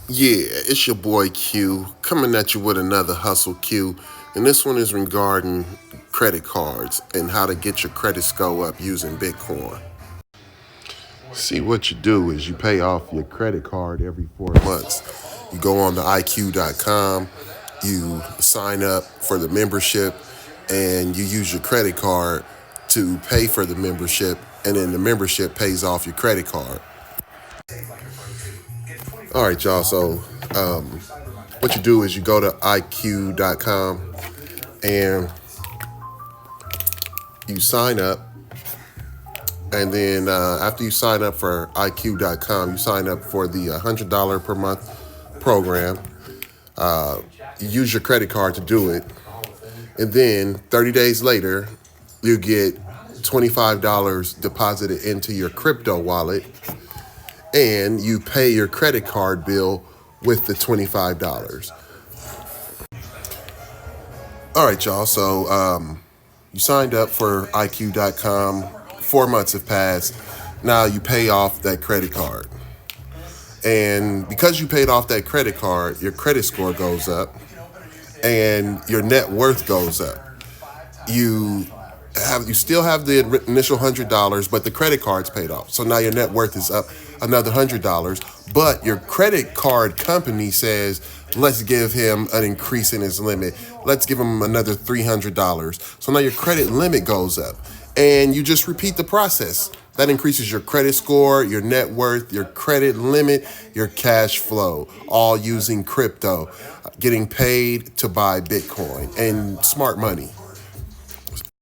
Yeah, it's your boy Q coming at you with another Hustle Q. And this one is regarding credit cards and how to get your credit score up using Bitcoin. See, what you do is you pay off your credit card every 4 months. You go on to IQ.com, you sign up for the membership, and you use your credit card to pay for the membership, and then the membership pays off your credit card. All right, y'all. So, what you do is you go to IQ.com and you sign up. And then after you sign up for IQ.com, you sign up for the $100 per month program. You use your credit card to do it. And then 30 days later, you get $25 deposited into your crypto wallet, and you pay your credit card bill with the $25. All right, y'all. So you signed up for IQ.com. 4 months have passed. Now you pay off that credit card. And because you paid off that credit card, your credit score goes up and your net worth goes up. You still have the initial $100, but the credit card's paid off. So now your net worth is up another $100. But your credit card company says, let's give him an increase in his limit. Let's give him another $300. So now your credit limit goes up. And you just repeat the process. That increases your credit score, your net worth, your credit limit, your cash flow, all using crypto, getting paid to buy Bitcoin and smart money.